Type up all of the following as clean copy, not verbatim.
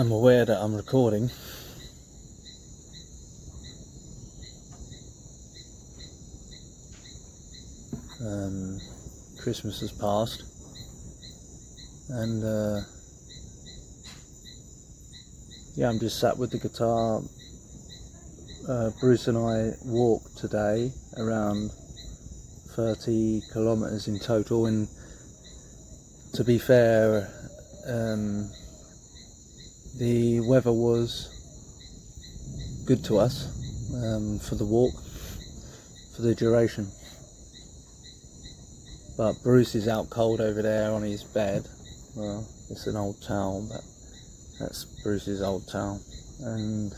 I'm aware that I'm recording. Christmas has passed, and yeah, I'm just sat with the guitar. Bruce and I walked today around 30 kilometers in total, and to be fair, the weather was good to us for the walk, for the duration. But Bruce is out cold over there on his bed. Well, it's an old towel, but that's Bruce's old towel, and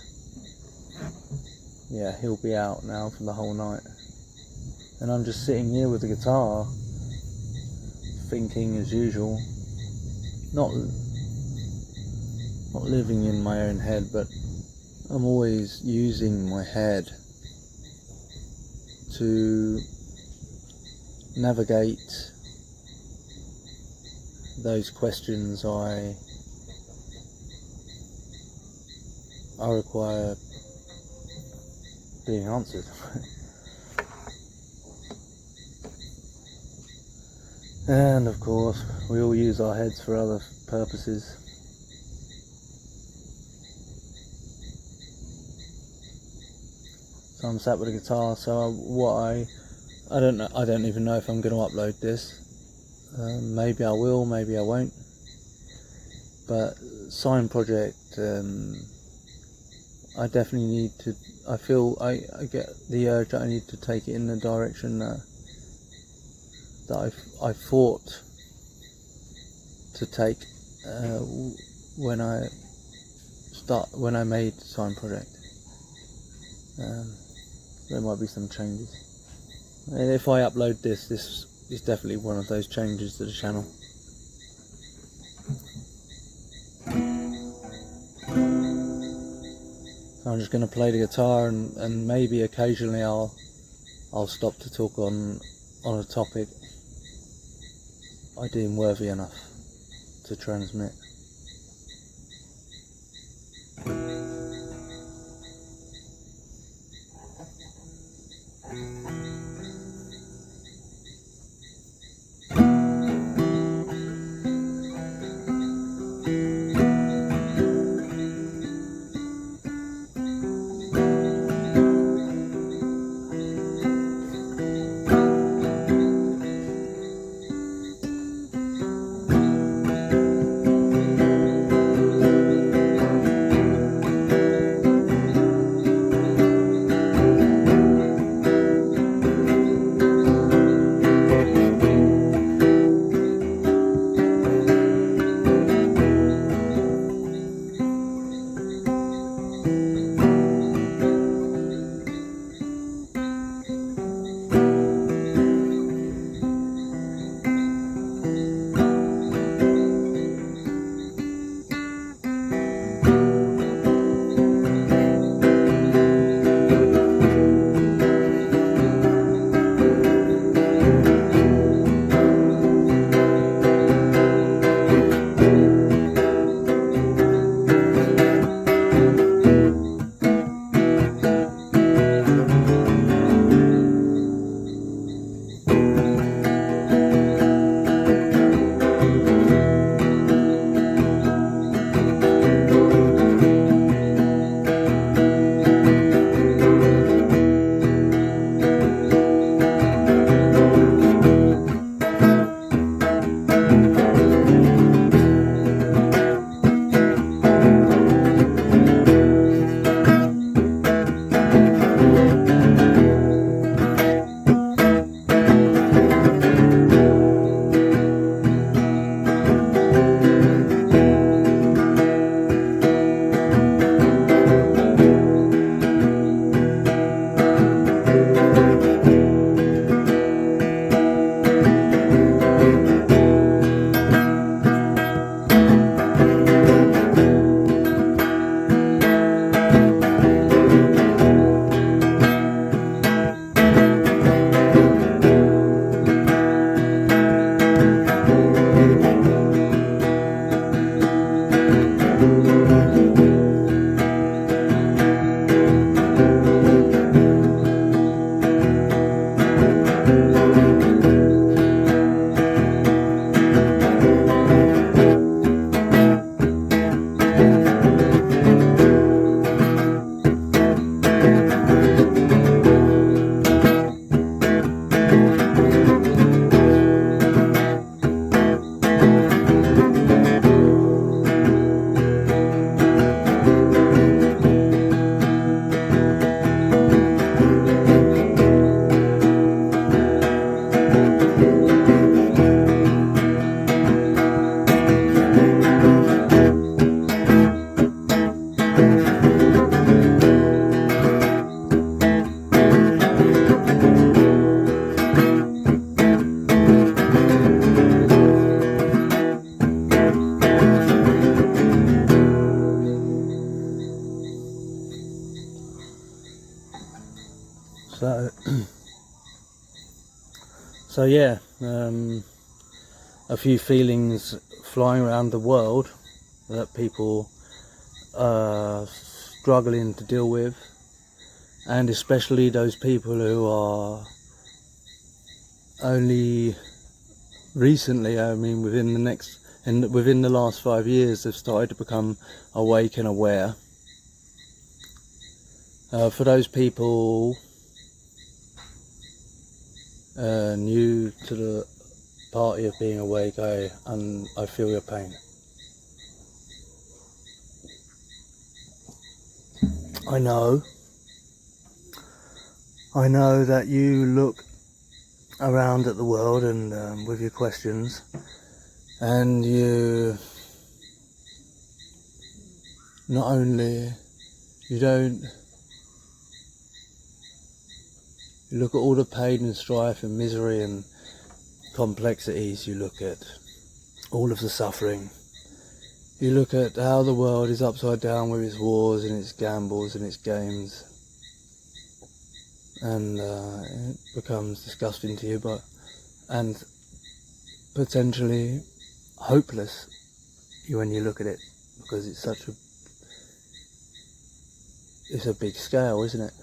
yeah, he'll be out now for the whole night. And I'm just sitting here with the guitar, thinking as usual, not living in my own head, but I'm always using my head to navigate those questions I require being answered. And of course, we all use our heads for other purposes. So I'm sat with a guitar. So I don't know. I don't even know if I'm going to upload this. Maybe I will. Maybe I won't. But SINE project. I definitely need to. I feel I get the urge that I need to take it in the direction that I thought to take when I made SINE project. There might be some changes, and if I upload this is definitely one of those changes to the channel. So I'm just going to play the guitar, and maybe occasionally I'll stop to talk on a topic I deem worthy enough to transmit. So yeah, a few feelings flying around the world that people are struggling to deal with, and especially those people who are only recently, I mean within the last 5 years, they've started to become awake and aware. For those people new to the party of being awake, I feel your pain. I know that you look around at the world and with your questions, and you not only you look at all the pain and strife and misery and complexities, you look at all of the suffering, you look at how the world is upside down with its wars and its gambles and its games, and it becomes disgusting to you, and potentially hopeless when you look at it, because it's a big scale, isn't it?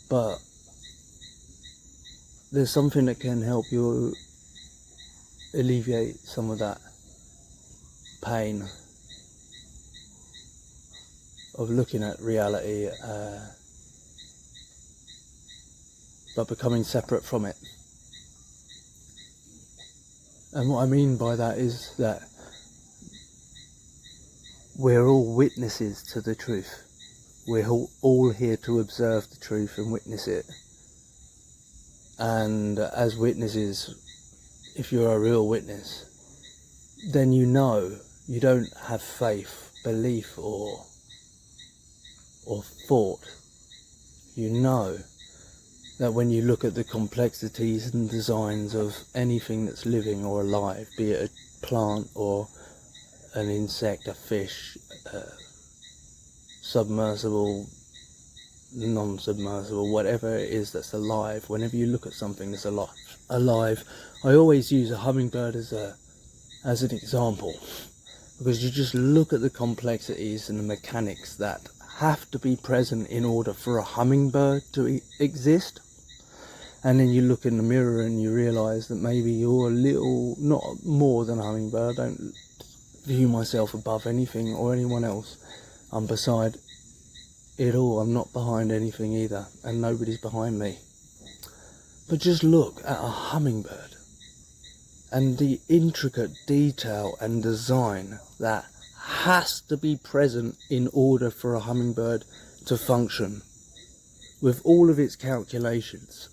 But there's something that can help you alleviate some of that pain of looking at reality, but becoming separate from it. And what I mean by that is that we're all witnesses to the truth. We're all here to observe the truth and witness it. And as witnesses, if you're a real witness, then you don't have faith, belief or thought. You know that when you look at the complexities and designs of anything that's living or alive, be it a plant or an insect, a fish, submersible, non-submersible, whatever it is that's alive, whenever you look at something that's alive, I always use a hummingbird as an example, because you just look at the complexities and the mechanics that have to be present in order for a hummingbird to exist. And then you look in the mirror and you realize that maybe you're a little, not more than a hummingbird. I don't view myself above anything or anyone else. I'm beside it all. I'm not behind anything either, and nobody's behind me. But just look at a hummingbird and the intricate detail and design that has to be present in order for a hummingbird to function, with all of its calculations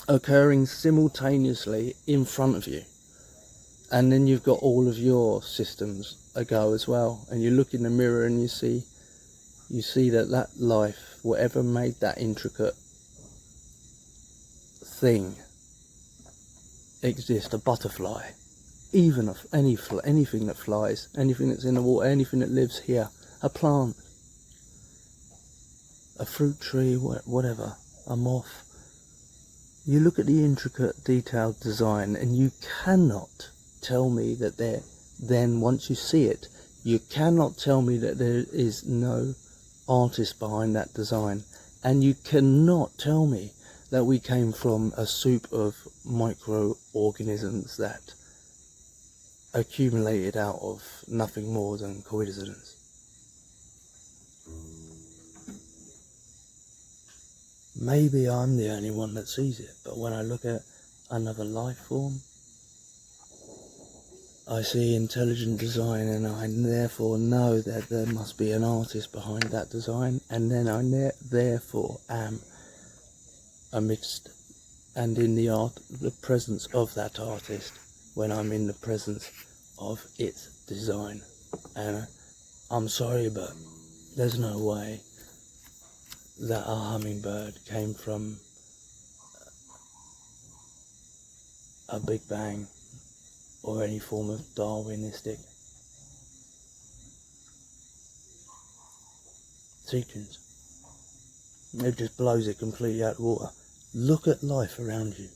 occurring simultaneously in front of you. And then you've got all of your systems ago as well, and you look in the mirror and you see that life, whatever made that intricate thing exist, a butterfly, even anything that flies, anything that's in the water, anything that lives here, a plant, a fruit tree, whatever, a moth. You look at the intricate, detailed design, and you cannot tell me that then once you see it, you cannot tell me that there is no artist behind that design. And you cannot tell me that we came from a soup of microorganisms that accumulated out of nothing more than coincidence. Maybe I'm the only one that sees it, but when I look at another life form, I see intelligent design, and I therefore know that there must be an artist behind that design, and then I therefore am amidst and in the presence of that artist when I'm in the presence of its design. And I'm sorry, but there's no way that a hummingbird came from a Big Bang or any form of Darwinistic teachings. It just blows it completely out of the water. Look at life around you.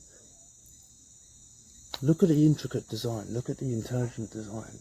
Look at the intricate design. Look at the intelligent design.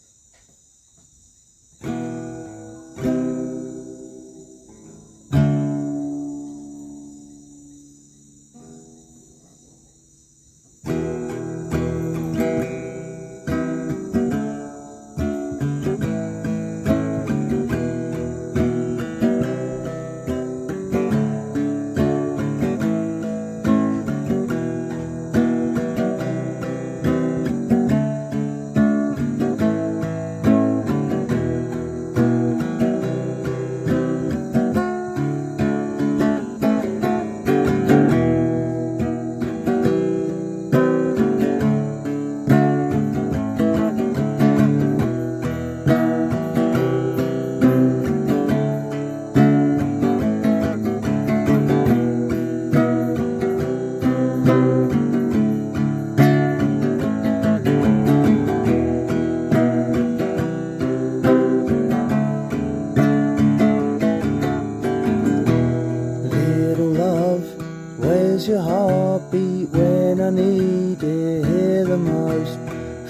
Your heartbeat when I need it here the most.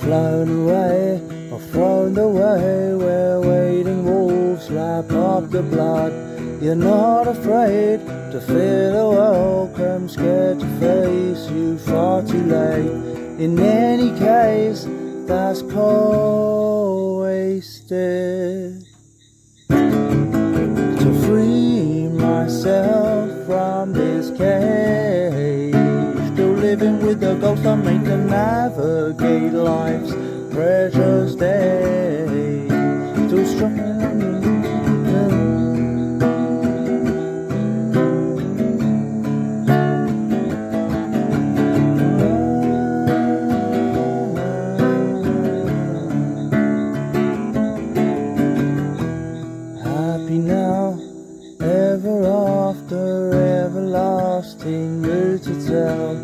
Flown away or thrown away where waiting wolves lap up the blood. You're not afraid to feel the welcome, scared to face you far too late. In any case, that's cold wasted. To free myself from this cage, still living with the ghost I made to navigate life's precious days. Still struggling. Happy now, ever after, everlasting, new to tell.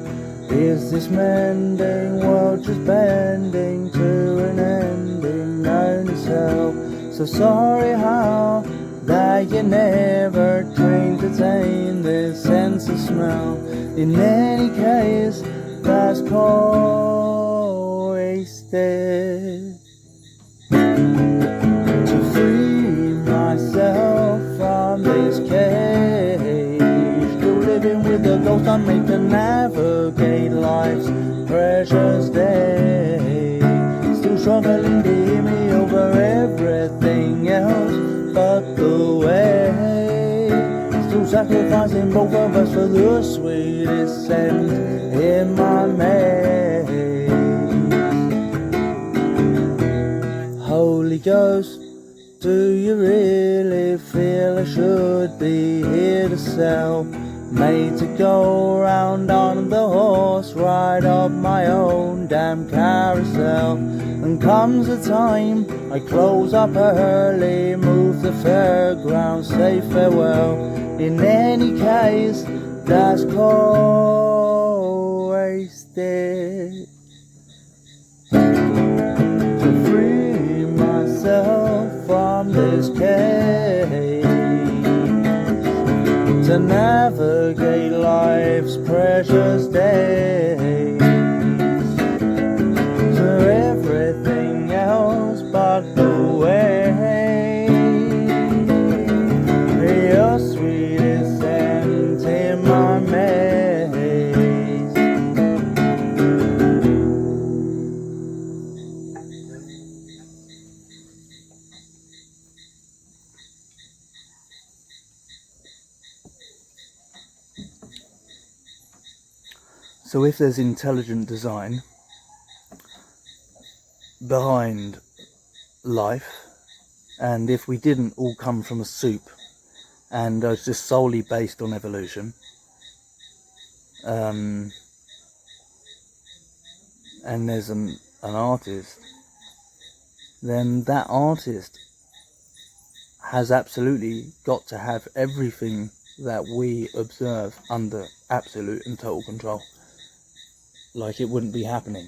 Is this mending world just bending to an ending known as hell? So sorry how that you never trained to tame this sense of smell. In any case, that's cold wasted. To free myself from this cage, still living with the ghost I made to navigate life's precious days. Still struggling to hear me over everything else but the way. Still sacrificing both of us for the sweetest scent in my maze. Holy Ghost, do you really feel I should be here to sell? Made to go round on the horse ride of my own damn carousel. And comes the time I close up early, move the fairground, say farewell. In any case, that's cold wasted. To free myself from this cage, to navigate life's precious days, to everything else but the way. Your sweetest scent in my maze. So if there's intelligent design behind life, and if we didn't all come from a soup and it's just solely based on evolution, and there's an artist, then that artist has absolutely got to have everything that we observe under absolute and total control. Like, it wouldn't be happening.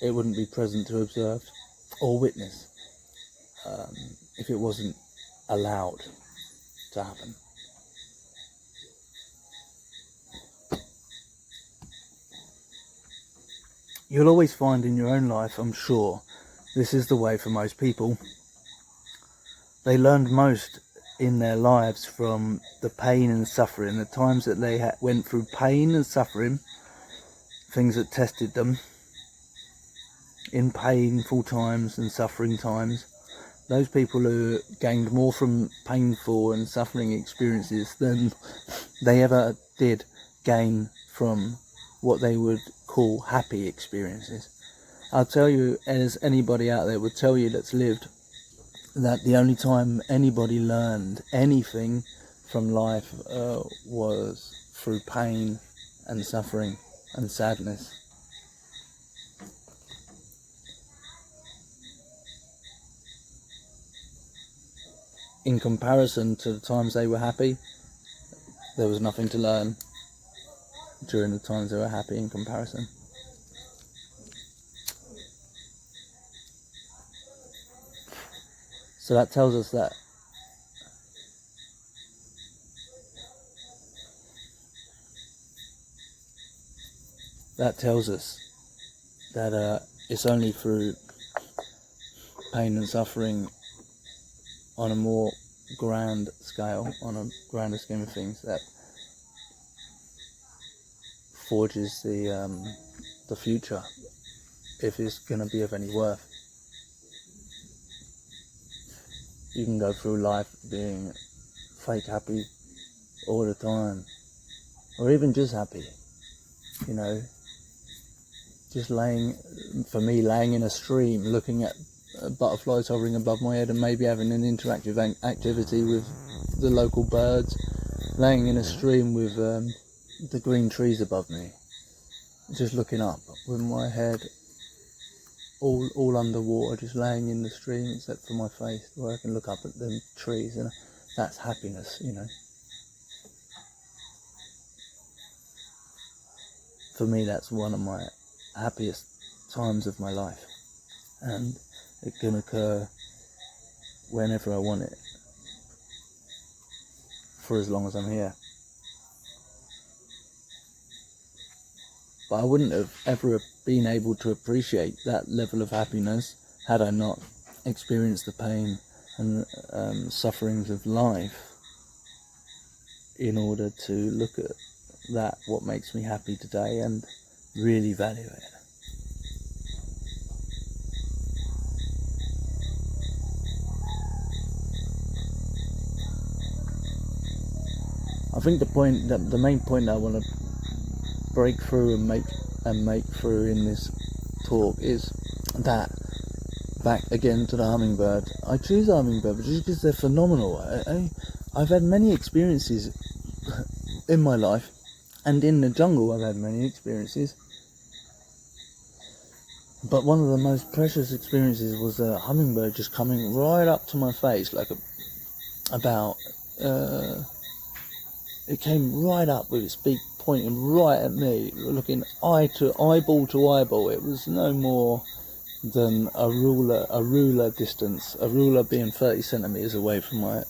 It wouldn't be present to observe or witness if it wasn't allowed. to happen. You'll always find in your own life, I'm sure, this is the way for most people. They learned most in their lives from the pain and suffering, the times that they went through pain and suffering, things that tested them in painful times and suffering times. Those people who gained more from painful and suffering experiences than they ever did gain from what they would call happy experiences. I'll tell you, as anybody out there would tell you that's lived, that the only time anybody learned anything from life was through pain and suffering and sadness. In comparison to the times they were happy, there was nothing to learn during the times they were happy in comparison. So that tells us that it's only through pain and suffering on a more grand scale, on a grander scheme of things, that forges the future, if it's going to be of any worth. You can go through life being fake happy all the time, or even just happy, you know, just laying in a stream, looking at butterflies hovering above my head and maybe having an interactive activity with the local birds, laying in a stream with the green trees above me, just looking up with my head all underwater, just laying in the stream except for my face where I can look up at the trees, and that's happiness, you know. For me, that's one of my happiest times of my life, and it can occur whenever I want it, for as long as I'm here. But I wouldn't have ever been able to appreciate that level of happiness had I not experienced the pain and sufferings of life in order to look at that, what makes me happy today, and really value it. I think the main point that I want to break through and make through in this talk is that, back again to the hummingbird. I choose the hummingbird just because they're phenomenal. I've had many experiences in my life, and in the jungle I've had many experiences, but one of the most precious experiences was a hummingbird just coming right up to my face, like it came right up with its beak pointing right at me, looking eyeball to eyeball. It was no more than a ruler distance, a ruler being 30 centimeters away from my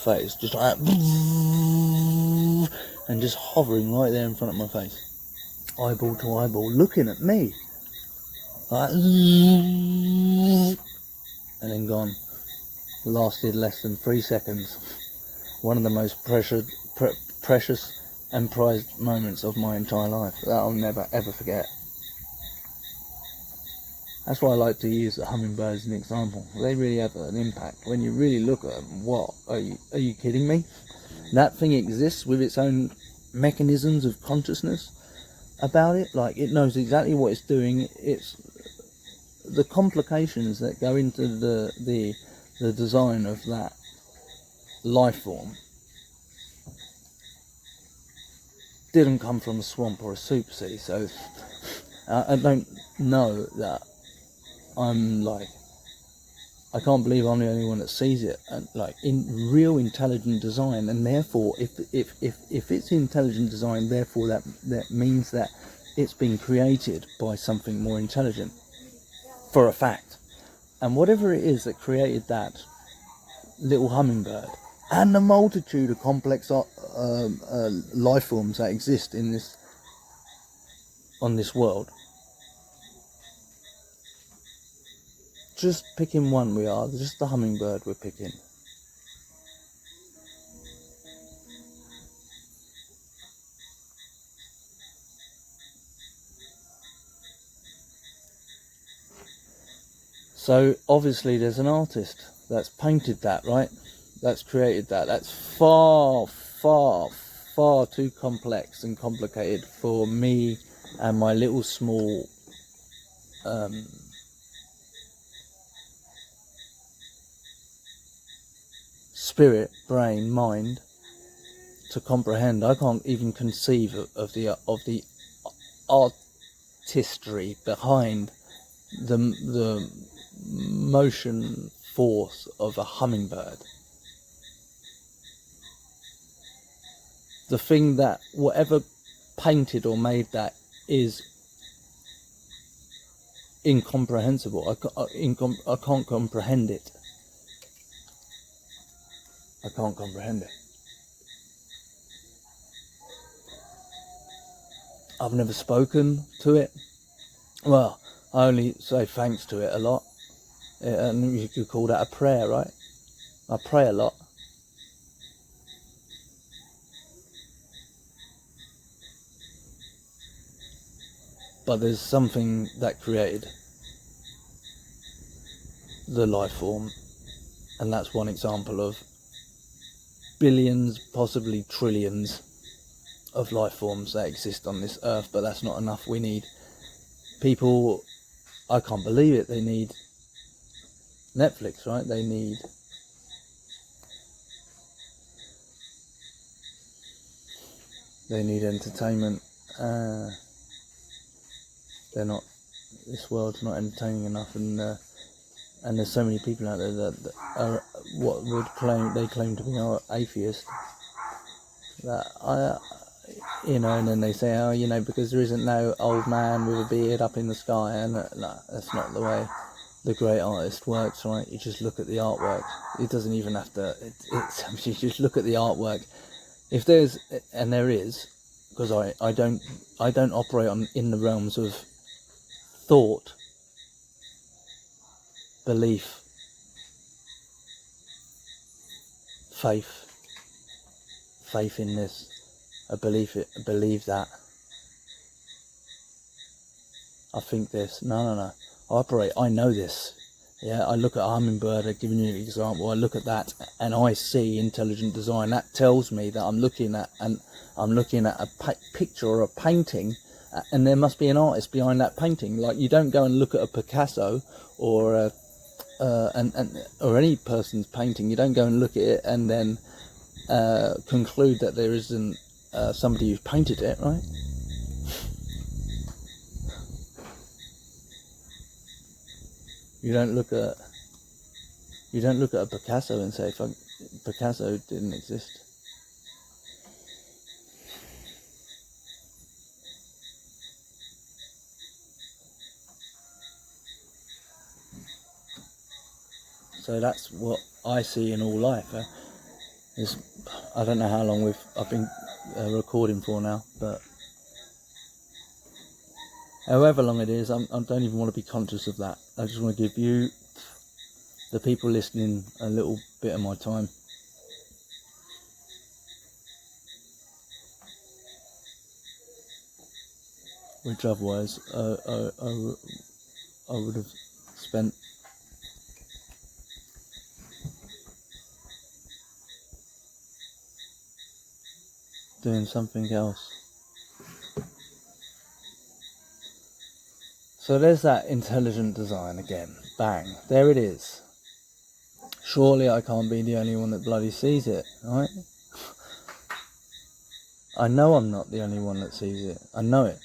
face, just like that, and just hovering right there in front of my face, eyeball to eyeball, looking at me, like, and then gone. Lasted less than 3 seconds. One of the most precious and prized moments of my entire life that I'll never ever forget. That's why I like to use the hummingbird as an example. They really have an impact. When you really look at them, what, are you kidding me? That thing exists with its own mechanisms of consciousness about it. Like, it knows exactly what it's doing. It's the complications that go into the design of that life form didn't come from a swamp or a super sea. So I don't know that I can't believe I'm the only one that sees it, and like, in real intelligent design, and therefore if it's intelligent design, therefore that means that it's been created by something more intelligent, for a fact. And whatever it is that created that little hummingbird and the multitude of complex life forms that exist on this world. Just picking one, we are just the hummingbird we're picking. So obviously there's an artist that's painted that, right? That's created that. That's far, far, far too complex and complicated for me and my little small spirit, brain, mind to comprehend. I can't even conceive of the artistry behind the motion force of a hummingbird. The thing that whatever painted or made that is incomprehensible. I can't comprehend it. I can't comprehend it. I've never spoken to it. Well, I only say thanks to it a lot. And you could call that a prayer, right? I pray a lot. But there's something that created the life form, and that's one example of billions, possibly trillions of life forms that exist on this earth. But that's not enough. We need people, I can't believe it, they need Netflix, right? They need entertainment. They're not, this world's not entertaining enough, and there's so many people out there that are what would claim to be atheist, that and then they say, oh, because there isn't no old man with a beard up in the sky, and no, that's not the way the great artist works, right? You just look at the artwork. It doesn't even have to. You just look at the artwork. If there's, and there is, because I don't operate in the realms of thought, belief, faith in this. I believe that. I think this. No. I know this. Yeah, I look at a hummingbird, I've given you an example, I look at that and I see intelligent design. That tells me that I'm looking at a picture or a painting, and there must be an artist behind that painting. Like, you don't go and look at a Picasso or or any person's painting. You don't go and look at it and then conclude that there isn't somebody who's painted it, right? You don't look at a Picasso and say, Picasso didn't exist. So that's what I see in all life. I don't know how long I've been recording for now, but however long it is, I don't even want to be conscious of that. I just want to give you, the people listening, a little bit of my time. Which otherwise I would have spent doing something else. So there's that intelligent design again. Bang. There it is. Surely I can't be the only one that bloody sees it, right? I know I'm not the only one that sees it. I know it.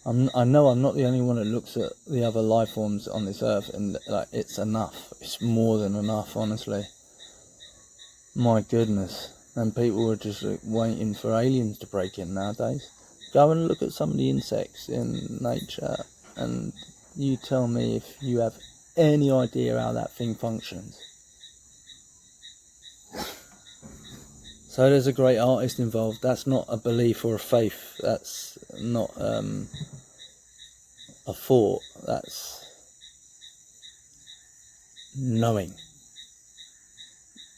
I know I'm not the only one that looks at the other life forms on this earth and it's enough. It's more than enough, honestly. My goodness. And people are just waiting for aliens to break in nowadays. Go and look at some of the insects in nature and you tell me if you have any idea how that thing functions. So there's a great artist involved. That's not a belief or a faith. That's not a thought. That's knowing.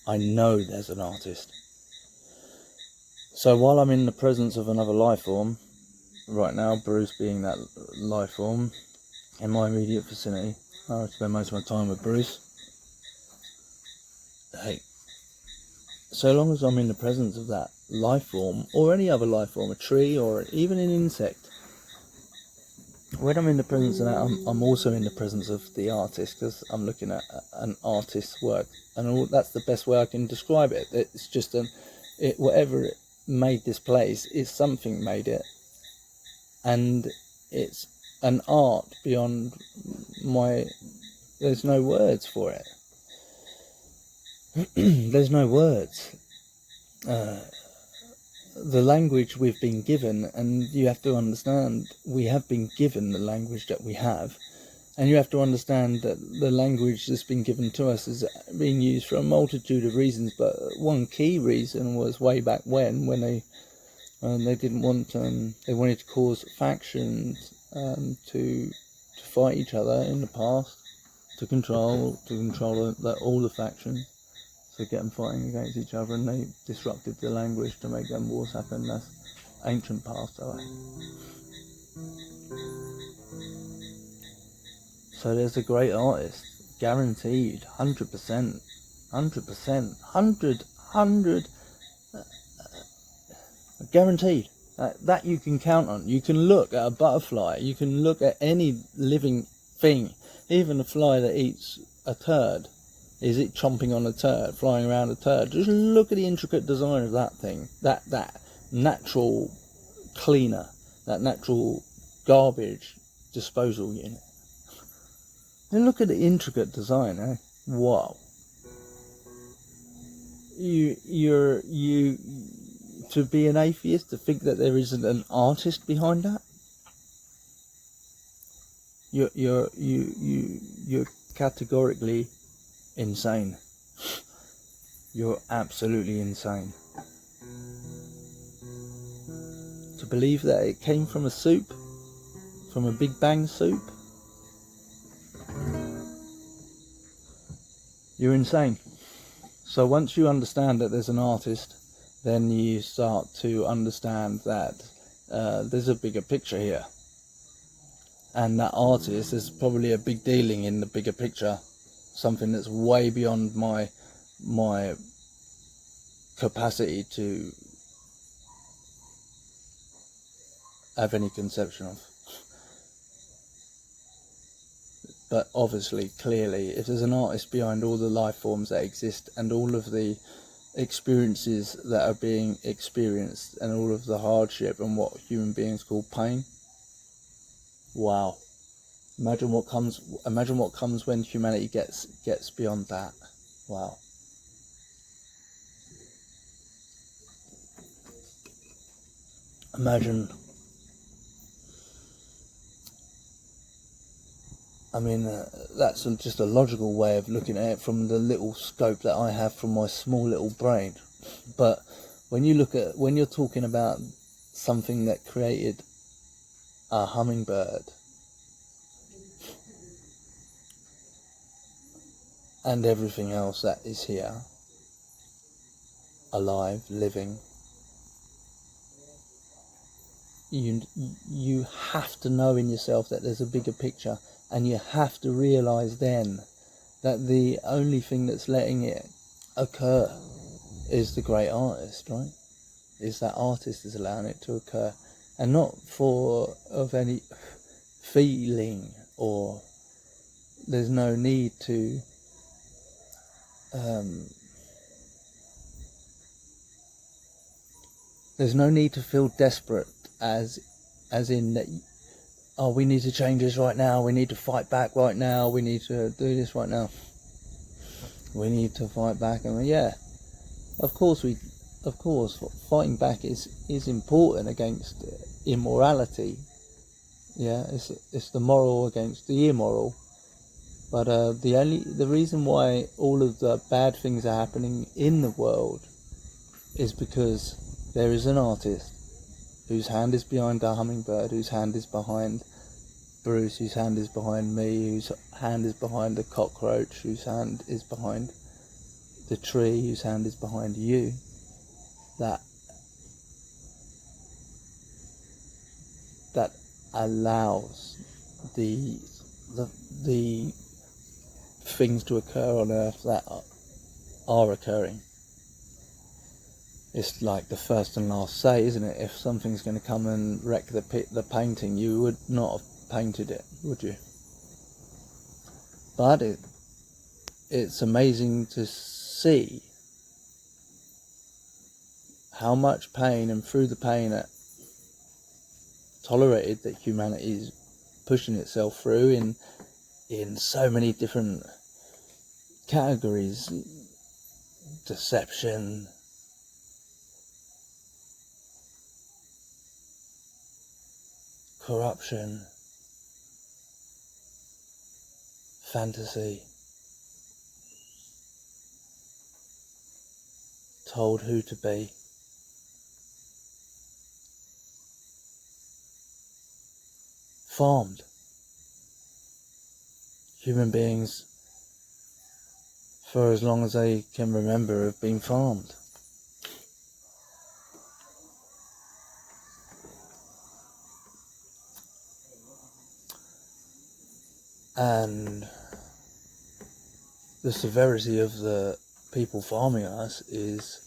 I know there's an artist. So while I'm in the presence of another life form, right now, Bruce being that life form in my immediate vicinity, I spend most of my time with Bruce. Hey, so long as I'm in the presence of that life form, or any other life form, a tree, or even an insect, when I'm in the presence of that, I'm also in the presence of the artist, because I'm looking at an artist's work, and that's the best way I can describe it. It's just whatever it made this place is something made it, and it's an art beyond there's no words for it. There's no words. The language we've been given, and you have to understand, we have been given the language that we have, and you have to understand that the language that's been given to us is being used for a multitude of reasons, but one key reason was way back when they didn't want, they wanted to cause factions to fight each other in the past, to control all the factions. To get them fighting against each other, and they disrupted the language to make them wars happen. That's ancient past away. So there's a great artist, guaranteed, 100%, 100%, guaranteed. That you can count on. You can look at a butterfly, you can look at any living thing, even a fly that eats a turd. Is it chomping on a turd, flying around a turd? Just look at the intricate design of that thing, that natural cleaner, that natural garbage disposal unit. And look at the intricate design, eh? Wow. You to be an atheist, to think that there isn't an artist behind that? You're categorically insane. You're absolutely insane. To believe that it came from a soup, from a Big Bang soup, you're insane. So once you understand that there's an artist, then you start to understand that there's a bigger picture here, and that artist is probably a big dealing in the bigger picture. Something that's way beyond my capacity to have any conception of. But obviously, clearly, if there's an artist behind all the life forms that exist, and all of the experiences that are being experienced, and all of the hardship and what human beings call pain, wow. Imagine what comes when humanity gets beyond that. Wow. Imagine. I mean, that's just a logical way of looking at it from the little scope that I have from my small little brain. But when you're talking about something that created a hummingbird, and everything else that is here, alive, living, you have to know in yourself that there's a bigger picture, and you have to realise then that the only thing that's letting it occur is the great artist, right? Is that artist is allowing it to occur, and not of any feeling, or there's no need to there's no need to feel desperate, as in that, oh, we need to change this right now, we need to fight back right now, we need to do this right now, we need to fight back. And yeah, of course fighting back is important against immorality. Yeah, it's the moral against the immoral. But the reason why all of the bad things are happening in the world is because there is an artist whose hand is behind the hummingbird, whose hand is behind Bruce, whose hand is behind me, whose hand is behind the cockroach, whose hand is behind the tree, whose hand is behind you, that allows the things to occur on Earth that are occurring. It's like the first and last say, isn't it? If something's going to come and wreck the painting, you would not have painted it, would you? But it's amazing to see how much pain, and through the pain tolerated, that humanity is pushing itself through in so many different categories: deception, corruption, fantasy, told who to be, farmed. Human beings, for as long as they can remember, have been farmed. And the severity of the people farming us is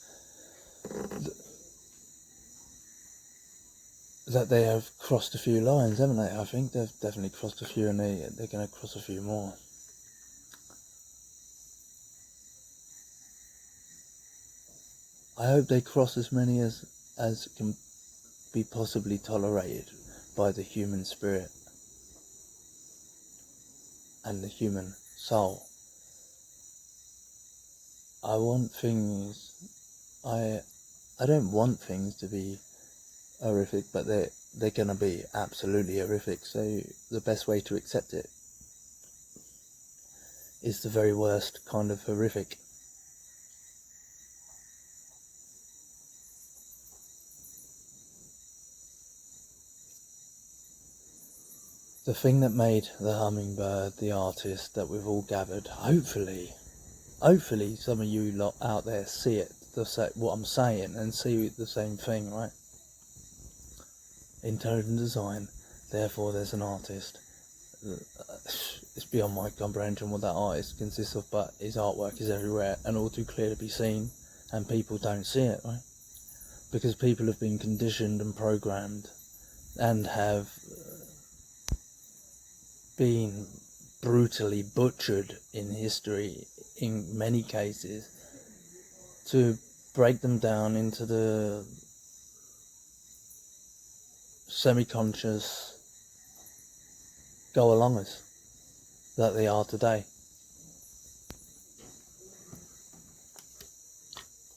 that they have crossed a few lines, haven't they? I think they've definitely crossed a few, and they're going to cross a few more. I hope they cross as many as can be possibly tolerated by the human spirit and the human soul. I want things, I don't want things to be horrific, but they're going to be absolutely horrific, so the best way to accept it is the very worst kind of horrific. The thing that made the hummingbird the artist that we've all gathered, hopefully some of you lot out there see it, what I'm saying, and see the same thing, right? Intelligent design, therefore there's an artist. It's beyond my comprehension what that artist consists of, but his artwork is everywhere and all too clear to be seen, and people don't see it, right? Because people have been conditioned and programmed and have been brutally butchered in history, in many cases, to break them down into the semi-conscious go-alongers that they are today,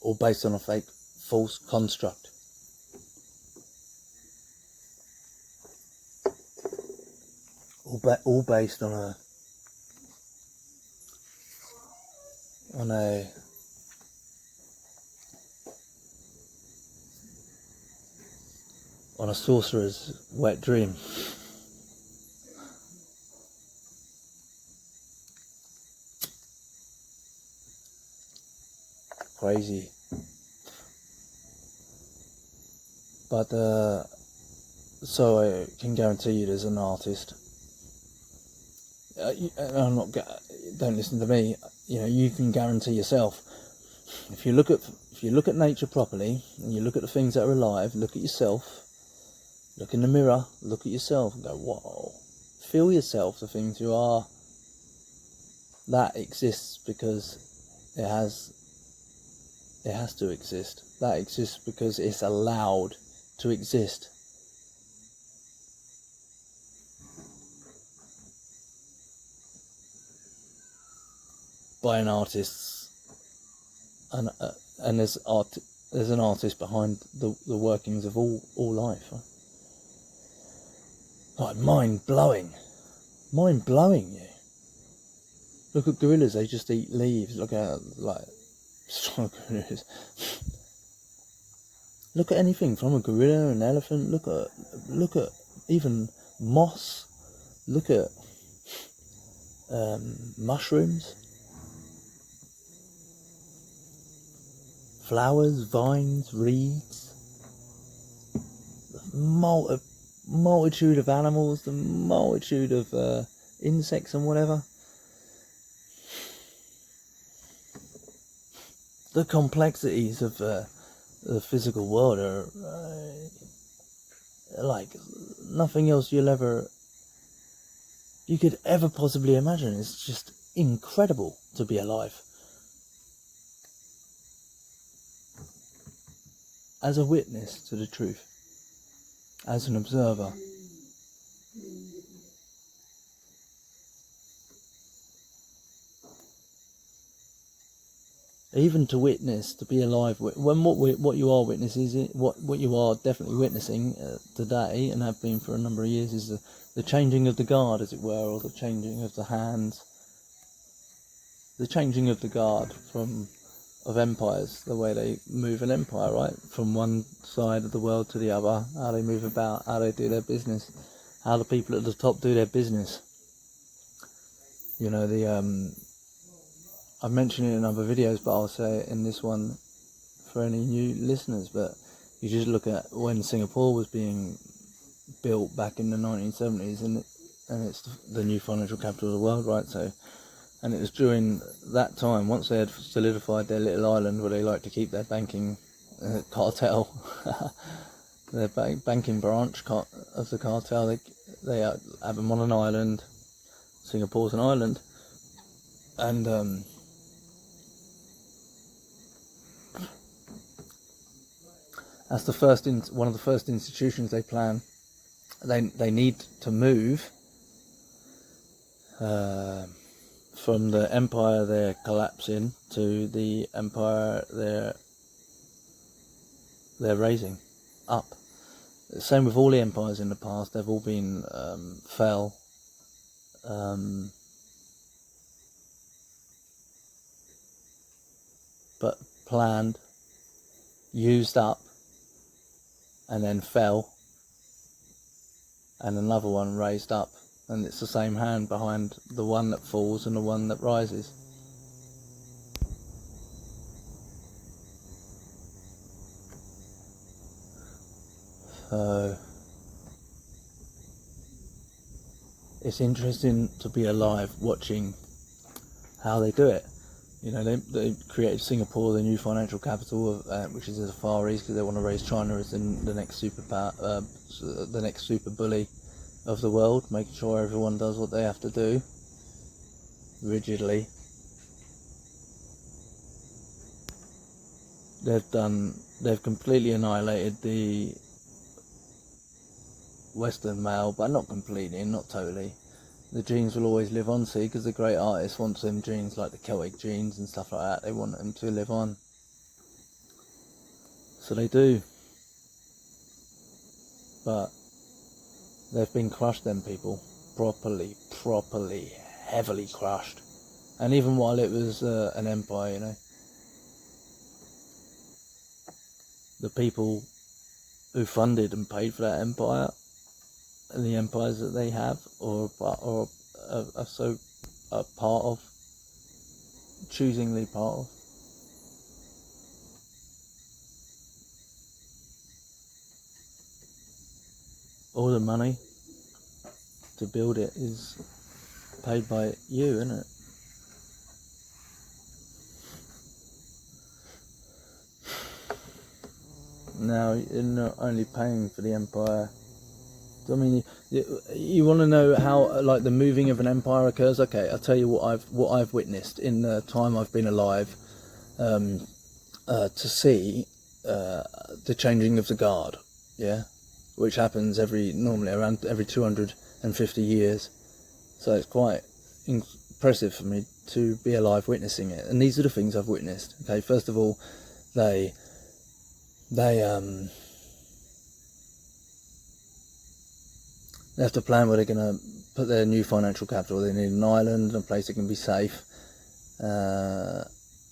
all based on a fake, false construct. All based on a sorcerer's wet dream. Crazy. But so I can guarantee you, there's an artist. Don't listen to me. You know, you can guarantee yourself. If you look at nature properly, and you look at the things that are alive, look at yourself. Look in the mirror, look at yourself and go, whoa. Feel yourself, the things you are. That exists because it has to exist. That exists because it's allowed to exist. By an artist, and there's an artist behind the workings of all life. Right? Like mind-blowing, you. Look at gorillas, they just eat leaves. Look at, like, strong gorillas. Look at anything from a gorilla, an elephant. Look at even moss. Look at mushrooms, flowers, vines, reeds. Multitude of animals, the multitude of insects and whatever. The complexities of the physical world are like nothing else you could ever possibly imagine. It's just incredible to be alive. As a witness to the truth, as an observer. Even to witness, to be alive, when what you are witnessing, what you are definitely witnessing today, and have been for a number of years, is the changing of the guard, as it were, or the changing of the hands, the changing of the guard of empires, the way they move an empire, right, from one side of the world to the other, how they move about, how they do their business, how the people at the top do their business. You know, I've mentioned it in other videos, but I'll say it in this one for any new listeners. But you just look at when Singapore was being built back in the 1970s, and it's the new financial capital of the world, right? So, and it was during that time, once they had solidified their little island where they like to keep their banking cartel, their banking branch of the cartel, they have them on an island. Singapore's an island, and that's one of the first institutions they plan. They need to move from the empire they're collapsing to the empire they're raising up. Same with all the empires in the past. They've all been fell, but planned, used up, and then fell, and another one raised up, and it's the same hand behind the one that falls and the one that rises. So it's interesting to be alive watching how they do it. You know, they created Singapore, the new financial capital, which is in the Far East, because they want to raise China as the next superpower, the next super bully of the world, making sure everyone does what they have to do rigidly. They've completely annihilated the Western male, but not completely, not totally. The genes will always live on, see, because the great artists want them genes, like the Celtic genes and stuff like that. They want them to live on. So they do. But they've been crushed, them people. Properly, heavily crushed. And even while it was an empire, you know, the people who funded and paid for that empire, and the empires that they have, or are so part of, choosingly part of. All the money to build it is paid by you, isn't it? Now you're not only paying for the empire. I mean, you want to know how, like, the moving of an empire occurs? Okay, I'll tell you what I've witnessed in the time I've been alive, to see the changing of the guard, yeah, which happens normally around every 250 years. So it's quite impressive for me to be alive witnessing it. And these are the things I've witnessed. Okay, first of all, they have to plan where they're going to put their new financial capital. They need an island, a place that can be safe.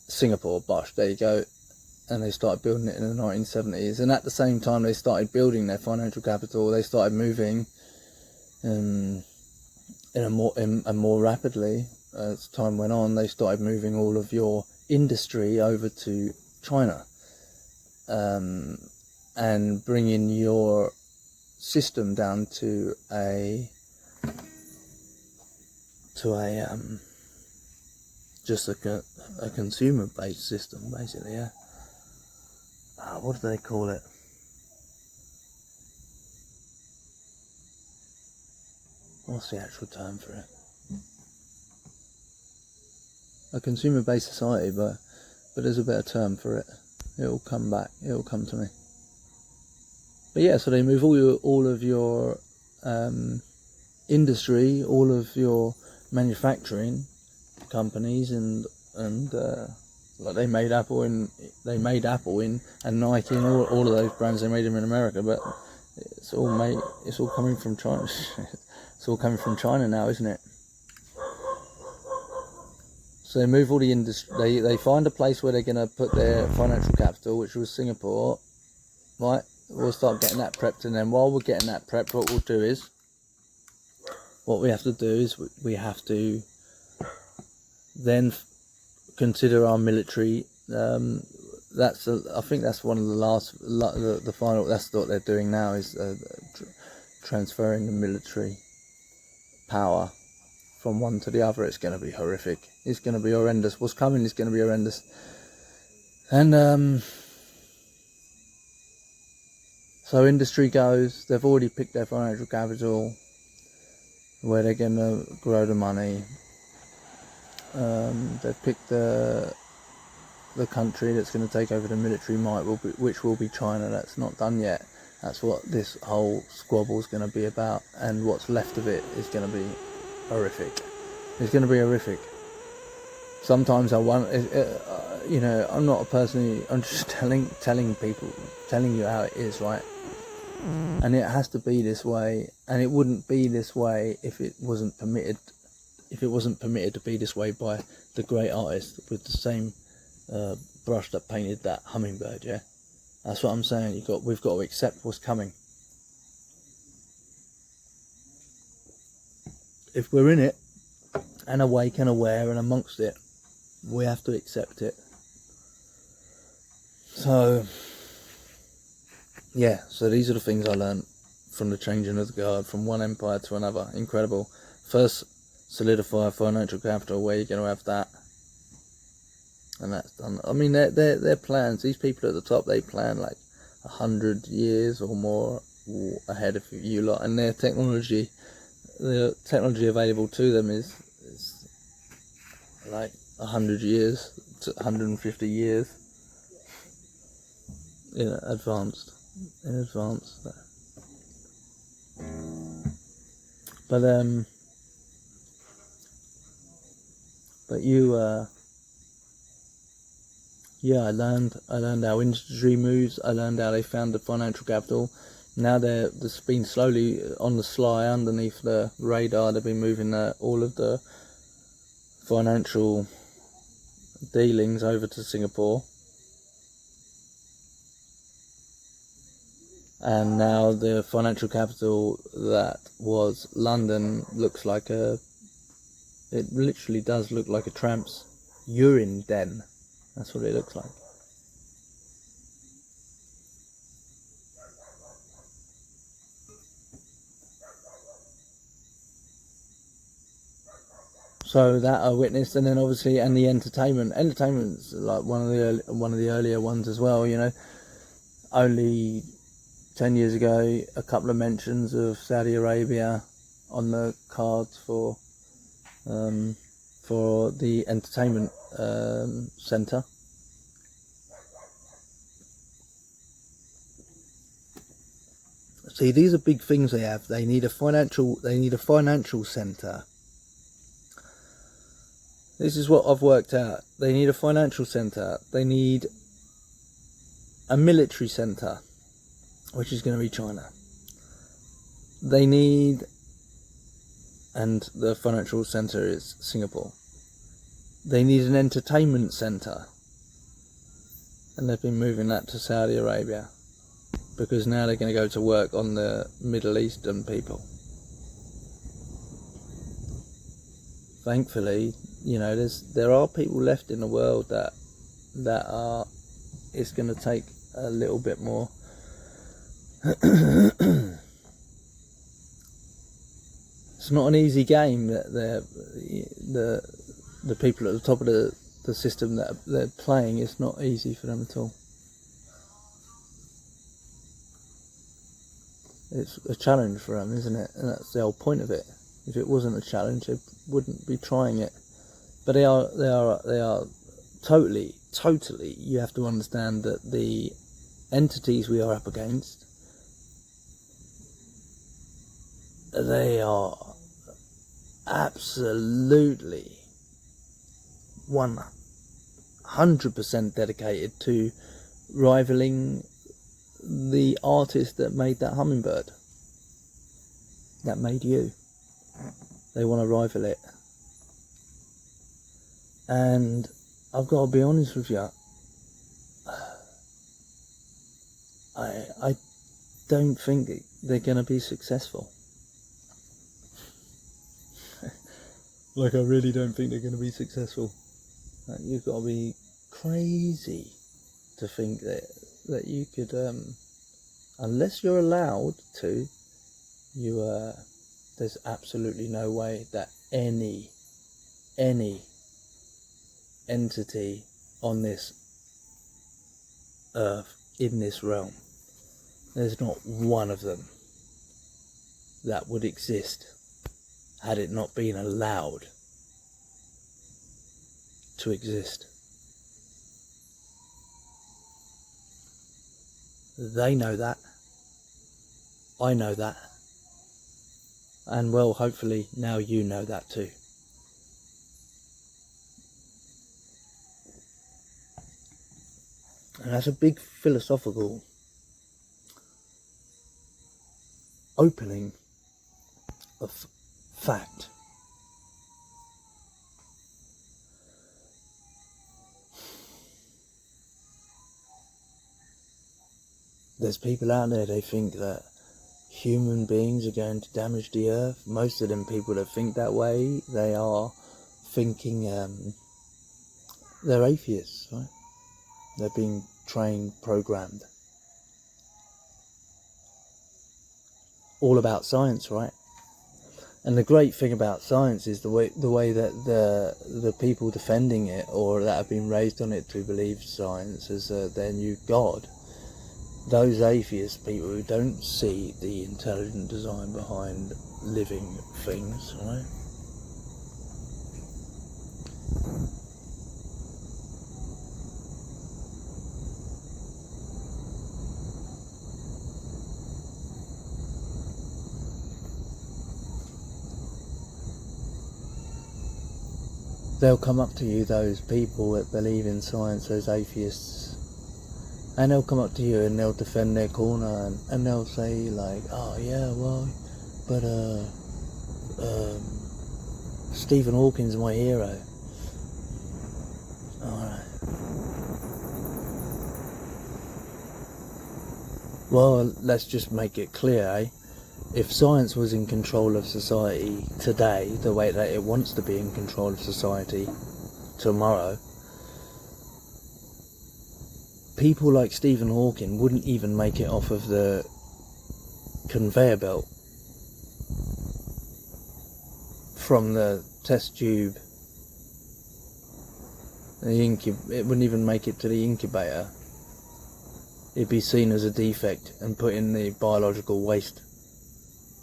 Singapore, bosh, there you go. and they started building it in the 1970s. And at the same time they started building their financial capital, they started moving more rapidly as time went on. They started moving all of your industry over to China, and bringing your system down to a just a consumer based system, basically. Yeah. What do they call it? What's the actual term for it? A consumer based society, but there's a better term for it. It'll come back. It'll come to me. But yeah, so they move all of your industry, all of your manufacturing companies, and like they made Apple and Nike and all of those brands. They made them in America, but it's all coming from China. It's all coming from China now, isn't it? So they move all the industry. They find a place where they're going to put their financial capital, which was Singapore. Right, we'll start getting that prepped, and then while we're getting that prepped, what we have to do is we have to then consider our military. I think that's one of the final. That's what they're doing now, is transferring the military power from one to the other. It's going to be horrific. It's going to be horrendous. What's coming is going to be horrendous. And so industry goes. They've already picked their financial capital, where they're going to grow the money. They've picked the country that's going to take over the military might, which will be China. That's not done yet. That's what this whole squabble is going to be about, and what's left of it is going to be horrific. It's going to be horrific. Sometimes I want, I'm not a person I'm just telling you how it is, right? And it has to be this way, and it wouldn't be this way if it wasn't permitted to be this way by the great artist with the same brush that painted that hummingbird. Yeah, that's what I'm saying. We've got to accept what's coming. If we're in it and awake and aware and amongst it, we have to accept it. So yeah, so these are the things I learned from the changing of the guard from one empire to another. Incredible. First, solidify financial capital. Where you're going to have that, and that's done. I mean, their plans. These people at the top, they plan like 100 years or more ahead of you lot, and their technology. The technology available to them is like 100 years to 150 years in advanced. But I learned how industry moves. I learned how they found the financial capital. Now there's been slowly on the sly, underneath the radar, they've been moving all of the financial dealings over to Singapore. And now the financial capital that was London looks like it literally does look like a tramp's urine den. That's what it looks like. So that I witnessed, and then obviously, and the entertainment's like one of the earlier ones as well. Only 10 years ago, a couple of mentions of Saudi Arabia on the cards for the entertainment centre. See, these are big things they have. They need a financial centre. This is what I've worked out. They need a financial centre. They need a military centre, which is going to be China. They need, and the financial centre is Singapore. They need an entertainment centre, and they've been moving that to Saudi Arabia, because now they're going to go to work on the Middle Eastern people. Thankfully, you know, there are people left in the world that are. It's going to take a little bit more. It's not an easy game that the people at the top of the system that they're playing. It's not easy for them at all. It's a challenge for them, isn't it? And that's the whole point of it. If it wasn't a challenge, they wouldn't be trying it. But they are totally. You have to understand that the entities we are up against, they are absolutely 100% dedicated to rivaling the artist that made that hummingbird, that made you. They want to rival it. And I've got to be honest with you, I don't think they're going to be successful. Like, I really don't think they're going to be successful. You've got to be crazy to think that you could, unless you're allowed to, there's absolutely no way that any entity on this earth, in this realm, there's not one of them that would exist had it not been allowed to exist. They know that. I know that. And well, hopefully now you know that too. And that's a big philosophical opening of fact. There's people out there, they think that human beings are going to damage the earth. Most of them people that think that way, they are thinking, they're atheists, right? They're being trained, programmed. All about science, right? And the great thing about science is the way that the people defending it, or that have been raised on it to believe science as their new god, those atheist people who don't see the intelligent design behind living things, right? They'll come up to you, those people that believe in science, those atheists, and they'll come up to you and they'll defend their corner, and they'll say like, oh yeah, well, but Stephen Hawking's my hero. Alright. Well, let's just make it clear, eh? If science was in control of society today, the way that it wants to be in control of society tomorrow, people like Stephen Hawking wouldn't even make it off of the conveyor belt from the test tube. It wouldn't even make it to the incubator. It'd be seen as a defect and put in the biological waste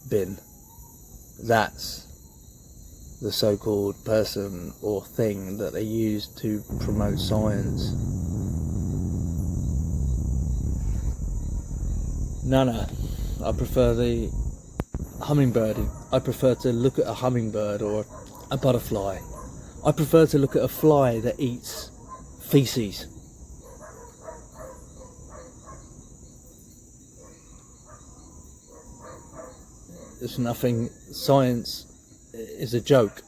bin. That's the so-called person or thing that they use to promote science. No, I prefer the hummingbird. I prefer to look at a hummingbird or a butterfly. I prefer to look at a fly that eats feces. There's nothing. Science is a joke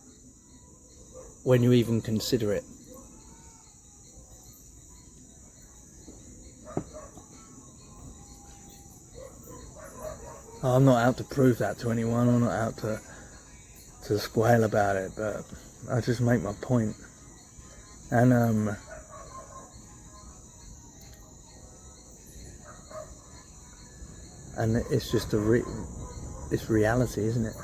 when you even consider it. I'm not out to prove that to anyone. I'm not out to squail about it, but I just make my point. And it's just it's reality, isn't it?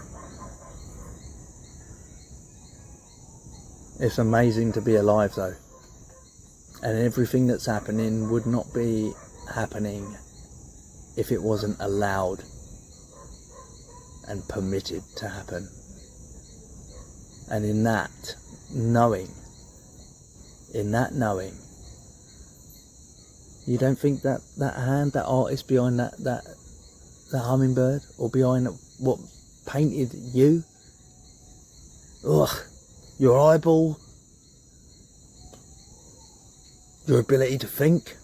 It's amazing to be alive, though, and everything that's happening would not be happening if it wasn't allowed and permitted to happen. And in that knowing, you don't think that hand, that artist behind that hummingbird, or behind what painted you, your eyeball, your ability to think,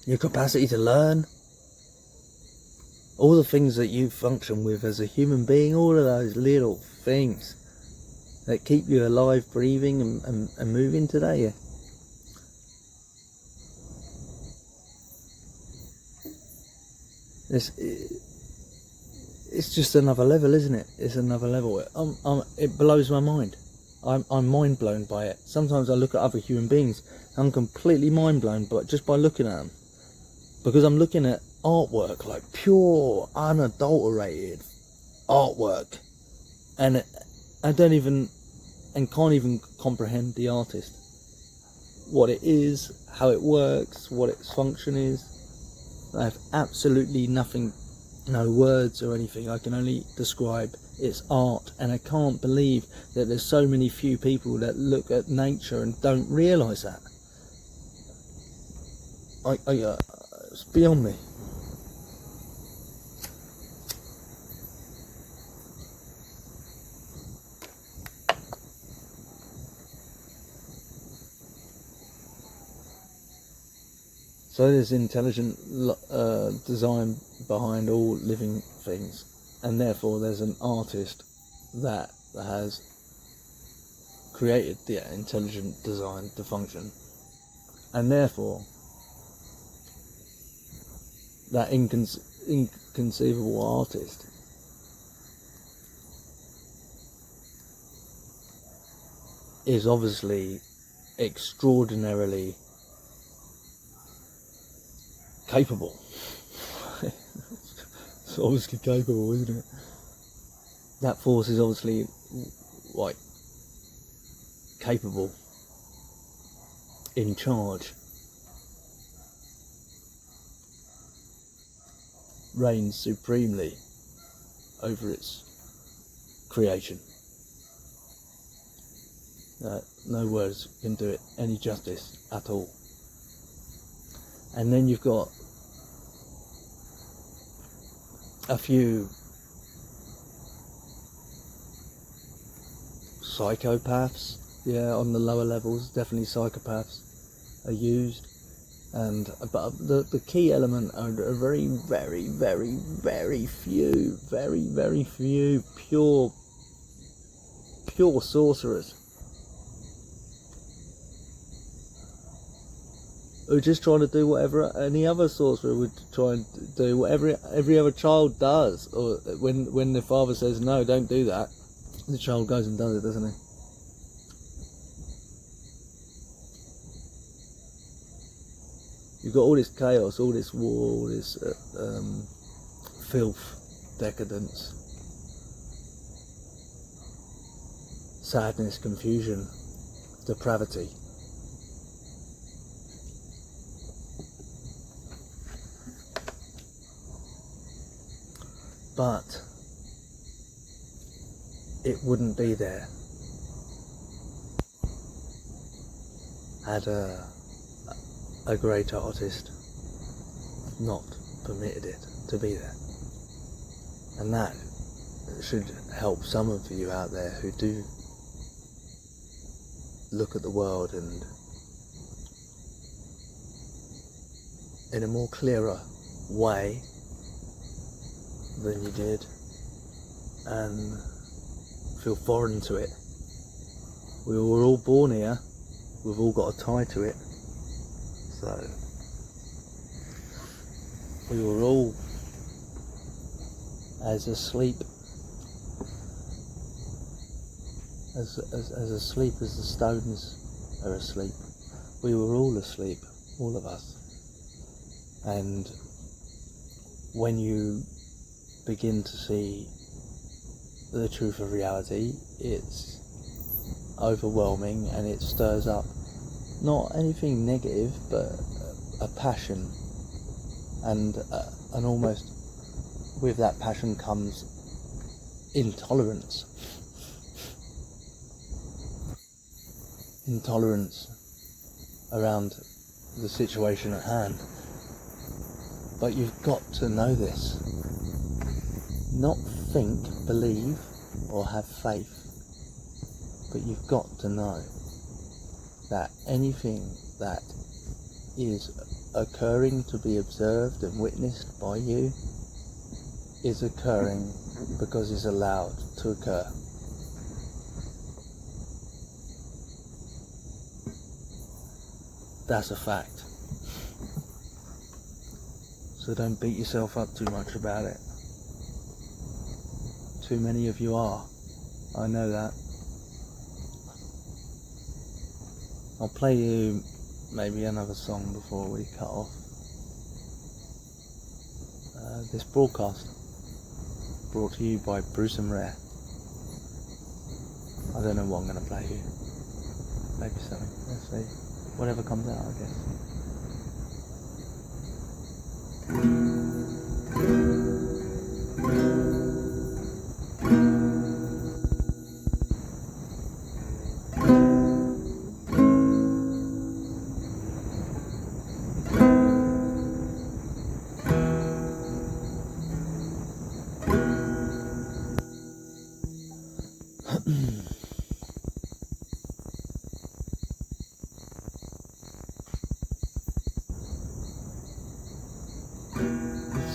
your capacity to learn, all the things that you function with as a human being, all of those little things that keep you alive, breathing and moving today. It's just another level, isn't it? It's another level. It blows my mind. I'm mind blown by it. Sometimes I look at other human beings, I'm completely mind blown, but just by looking at them, because I'm looking at artwork, like pure, unadulterated artwork, and I don't even and can't even comprehend the artist, what it is, how it works, what its function is. I have absolutely nothing, no words or anything. I can only describe its art, and I can't believe that there's so many few people that look at nature and don't realise that. It's beyond me. So there's intelligent design behind all living things, and therefore there's an artist that has created the intelligent design to function, and therefore that inconceivable artist is obviously extraordinarily capable. It's obviously capable, isn't it? That force is obviously like capable, in charge, reigns supremely over its creation. No words can do it any justice at all. And then you've got a few psychopaths, on the lower levels. Definitely psychopaths are used, but the key element are very, very, very, very few pure sorcerers who are just trying to do whatever any other sorcerer would try and do, whatever every other child does. Or when the father says no, don't do that, the child goes and does it, doesn't he? You've got all this chaos, all this war, all this filth, decadence, sadness, confusion, depravity. But it wouldn't be there had a great artist not permitted it to be there. And that should help some of you out there who do look at the world and in a more clearer way than you did, and feel foreign to it. We were all born here, we've all got a tie to it, so We were all as asleep as asleep as the stones are asleep. We were all asleep, all of us. And when you begin to see the truth of reality, it's overwhelming, and it stirs up not anything negative, but a passion, and almost with that passion comes intolerance around the situation at hand. But you've got to know this. Not think, believe, or have faith, but you've got to know that anything that is occurring to be observed and witnessed by you is occurring because it's allowed to occur. That's a fact. So don't beat yourself up too much about it. Too many of you are. I know that. I'll play you maybe another song before we cut off this broadcast, brought to you by Bruce and Rare. I don't know what I'm going to play you. Maybe something. Let's see. Whatever comes out, I guess.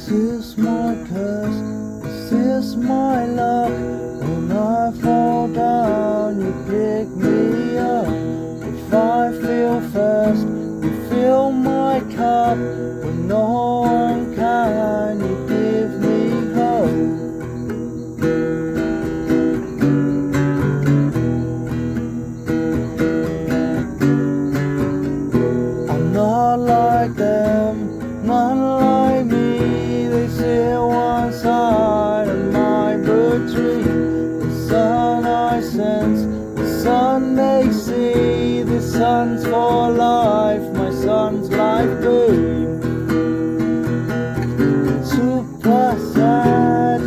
Is this my curse? Is this my luck? When I fall down, you pick me up. If I feel thirst, you fill my cup. When no one can, you give me hope. I'm not like them, none like me. They sit one side of my tree. The sun I sense, the sun they see. The sun's for life, my son's life beam. Super sad,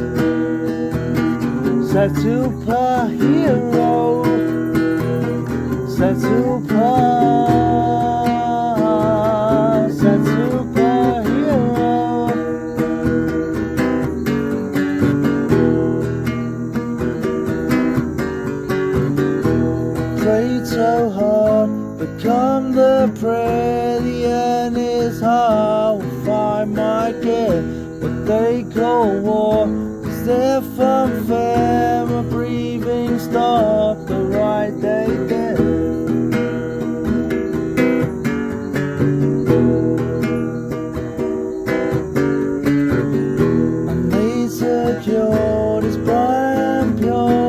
sad superhero, sad superhero. Prayed so hard, become the prayer. The end is hard, we'll find my care. What they call war is their funfair. My breathing stopped the right they did. I'm made secure, it's bright and pure.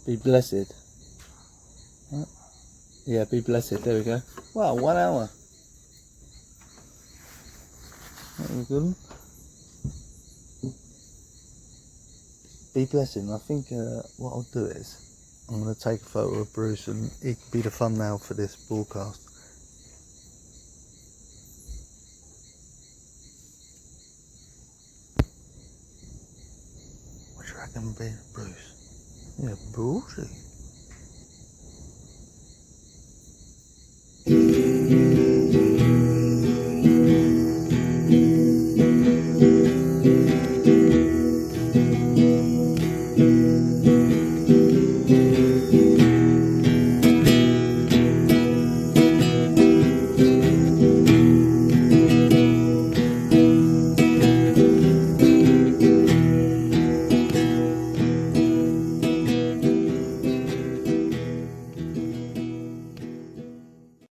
Be blessed. What? Yeah, be blessed. There we go. Wow, 1 hour. That was a good one. Be blessed. I think what I'll do is I'm going to take a photo of Bruce, and it can be the thumbnail for this broadcast. What do you reckon would be Bruce? Yeah, Brucey.